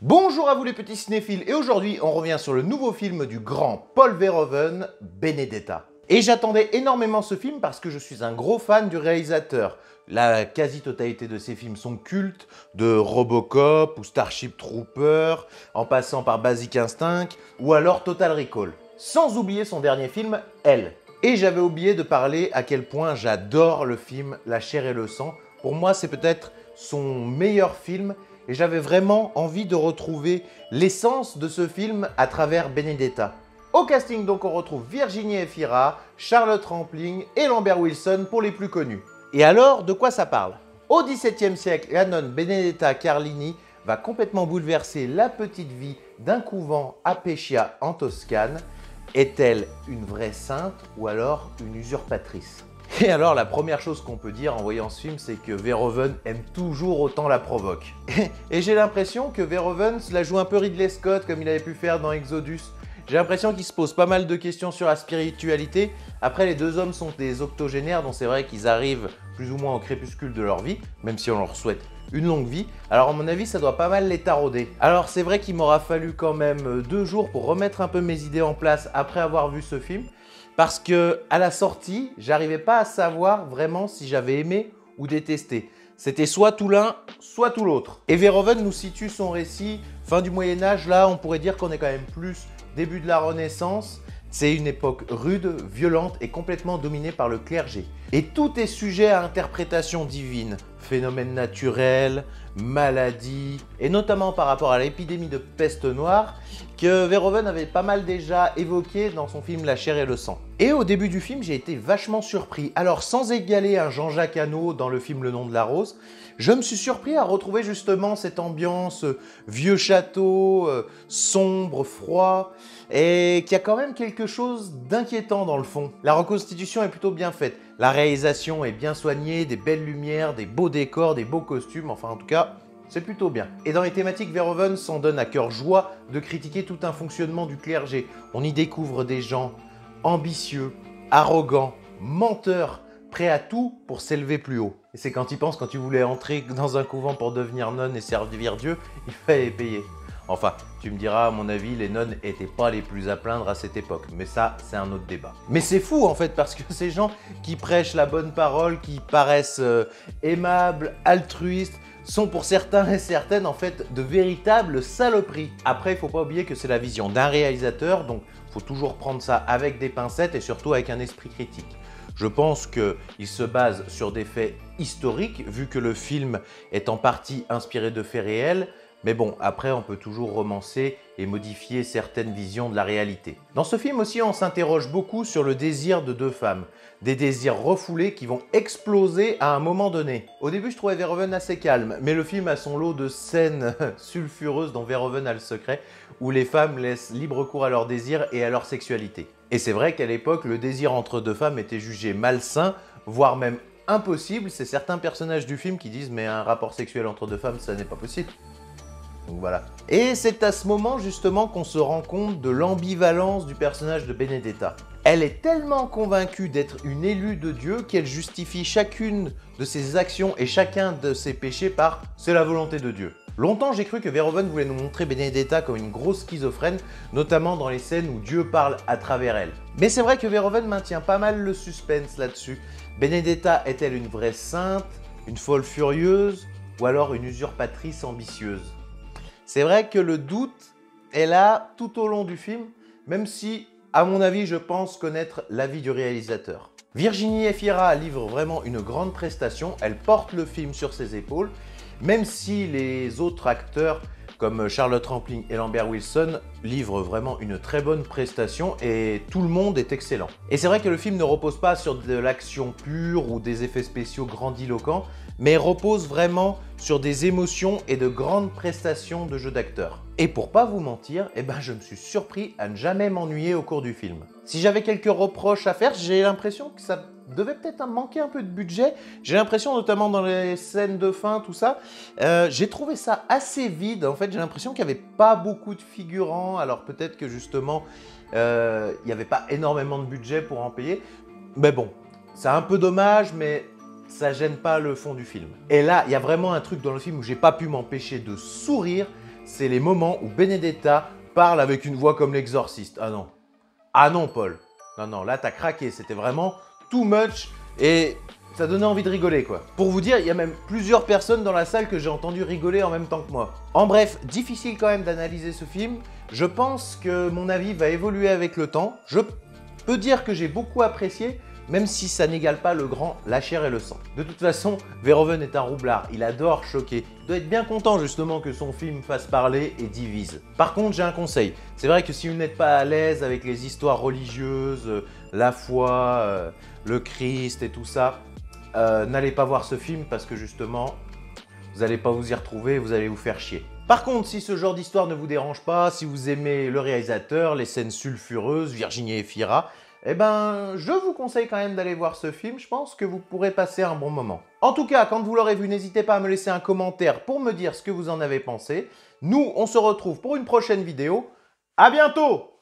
Bonjour à vous les petits cinéphiles et aujourd'hui on revient sur le nouveau film du grand Paul Verhoeven, Benedetta. Et j'attendais énormément ce film parce que je suis un gros fan du réalisateur. La quasi-totalité de ses films sont cultes, de Robocop ou Starship Trooper, en passant par Basic Instinct ou alors Total Recall. Sans oublier son dernier film, Elle. Et j'avais oublié de parler à quel point j'adore le film La chair et le sang. Pour moi c'est peut-être son meilleur film. Et j'avais vraiment envie de retrouver l'essence de ce film à travers Benedetta. Au casting donc on retrouve Virginie Efira, Charlotte Rampling et Lambert Wilson pour les plus connus. Et alors, de quoi ça parle? Au XVIIe siècle, la nonne Benedetta Carlini va complètement bouleverser la petite vie d'un couvent à Pescia en Toscane. Est-elle une vraie sainte ou alors une usurpatrice? Et alors, la première chose qu'on peut dire en voyant ce film, c'est que Verhoeven aime toujours autant la provoque. Et j'ai l'impression que Verhoeven se la joue un peu Ridley Scott, comme il avait pu faire dans Exodus. J'ai l'impression qu'il se pose pas mal de questions sur la spiritualité. Après, les deux hommes sont des octogénaires, donc c'est vrai qu'ils arrivent plus ou moins au crépuscule de leur vie, même si on leur souhaite une longue vie. Alors à mon avis, ça doit pas mal les tarauder. Alors c'est vrai qu'il m'aura fallu quand même 2 jours pour remettre un peu mes idées en place après avoir vu ce film. Parce que à la sortie, j'arrivais pas à savoir vraiment si j'avais aimé ou détesté. C'était soit tout l'un, soit tout l'autre. Et Verhoeven nous situe son récit fin du Moyen-Âge. Là, on pourrait dire qu'on est quand même plus début de la Renaissance. C'est une époque rude, violente et complètement dominée par le clergé. Et tout est sujet à interprétation divine. Phénomènes naturels, maladies, et notamment par rapport à l'épidémie de peste noire que Verhoeven avait pas mal déjà évoqué dans son film La chair et le sang. Et au début du film, j'ai été vachement surpris. Alors sans égaler un Jean-Jacques Hano dans le film Le nom de la rose, je me suis surpris à retrouver justement cette ambiance vieux château, sombre, froid, et qu'il y a quand même quelque chose d'inquiétant dans le fond. La reconstitution est plutôt bien faite. La réalisation est bien soignée, des belles lumières, des beaux décors, des beaux costumes, enfin en tout cas, c'est plutôt bien. Et dans les thématiques, Verhoeven s'en donne à cœur joie de critiquer tout un fonctionnement du clergé. On y découvre des gens ambitieux, arrogants, menteurs, prêts à tout pour s'élever plus haut. Et c'est quand il pense, quand tu voulais entrer dans un couvent pour devenir nonne et servir Dieu, il fallait payer. Enfin, tu me diras, à mon avis, les nonnes n'étaient pas les plus à plaindre à cette époque. Mais ça, c'est un autre débat. Mais c'est fou, en fait, parce que ces gens qui prêchent la bonne parole, qui paraissent aimables, altruistes, sont pour certains et certaines, en fait, de véritables saloperies. Après, il ne faut pas oublier que c'est la vision d'un réalisateur, donc il faut toujours prendre ça avec des pincettes et surtout avec un esprit critique. Je pense qu'il se base sur des faits historiques, vu que le film est en partie inspiré de faits réels. Mais bon, après, on peut toujours romancer et modifier certaines visions de la réalité. Dans ce film aussi, on s'interroge beaucoup sur le désir de deux femmes. Des désirs refoulés qui vont exploser à un moment donné. Au début, je trouvais Verhoeven assez calme, mais le film a son lot de scènes sulfureuses dont Verhoeven a le secret, où les femmes laissent libre cours à leurs désirs et à leur sexualité. Et c'est vrai qu'à l'époque, le désir entre deux femmes était jugé malsain, voire même impossible. C'est certains personnages du film qui disent « mais un rapport sexuel entre deux femmes, ça n'est pas possible ». Donc voilà. Et c'est à ce moment justement qu'on se rend compte de l'ambivalence du personnage de Benedetta. Elle est tellement convaincue d'être une élue de Dieu qu'elle justifie chacune de ses actions et chacun de ses péchés par « c'est la volonté de Dieu ». Longtemps, j'ai cru que Verhoeven voulait nous montrer Benedetta comme une grosse schizophrène, notamment dans les scènes où Dieu parle à travers elle. Mais c'est vrai que Verhoeven maintient pas mal le suspense là-dessus. Benedetta est-elle une vraie sainte, une folle furieuse ou alors une usurpatrice ambitieuse? C'est vrai que le doute est là tout au long du film, même si, à mon avis, je pense connaître l'avis du réalisateur. Virginie Efira livre vraiment une grande prestation, elle porte le film sur ses épaules, même si les autres acteurs comme Charlotte Rampling et Lambert Wilson livrent vraiment une très bonne prestation et tout le monde est excellent. Et c'est vrai que le film ne repose pas sur de l'action pure ou des effets spéciaux grandiloquents, mais repose vraiment sur des émotions et de grandes prestations de jeu d'acteurs. Et pour pas vous mentir, je me suis surpris à ne jamais m'ennuyer au cours du film. Si j'avais quelques reproches à faire, j'ai l'impression que ça devait peut-être manquer un peu de budget. J'ai l'impression, notamment dans les scènes de fin, tout ça, j'ai trouvé ça assez vide. En fait, j'ai l'impression qu'il n'y avait pas beaucoup de figurants. Alors peut-être que justement, il n'y avait pas énormément de budget pour en payer. Mais bon, c'est un peu dommage, mais ça gêne pas le fond du film. Et là, il y a vraiment un truc dans le film où j'ai pas pu m'empêcher de sourire. c'est les moments où Benedetta parle avec une voix comme l'exorciste. Ah non. Ah non, Paul. Non, non, là, t'as craqué. C'était vraiment too much et ça donnait envie de rigoler, quoi. Pour vous dire, il y a même plusieurs personnes dans la salle que j'ai entendu rigoler en même temps que moi. En bref, difficile quand même d'analyser ce film. Je pense que mon avis va évoluer avec le temps. Je peux dire que j'ai beaucoup apprécié, même si ça n'égale pas le grand La chair et le sang. De toute façon, Verhoeven est un roublard, il adore choquer. Il doit être bien content justement que son film fasse parler et divise. Par contre, j'ai un conseil. C'est vrai que si vous n'êtes pas à l'aise avec les histoires religieuses, la foi, le Christ et tout ça, n'allez pas voir ce film parce que justement, vous n'allez pas vous y retrouver et vous allez vous faire chier. Par contre, si ce genre d'histoire ne vous dérange pas, si vous aimez le réalisateur, les scènes sulfureuses, Virginie Efira, eh ben, je vous conseille quand même d'aller voir ce film, je pense que vous pourrez passer un bon moment. En tout cas, quand vous l'aurez vu, n'hésitez pas à me laisser un commentaire pour me dire ce que vous en avez pensé. Nous, on se retrouve pour une prochaine vidéo. À bientôt!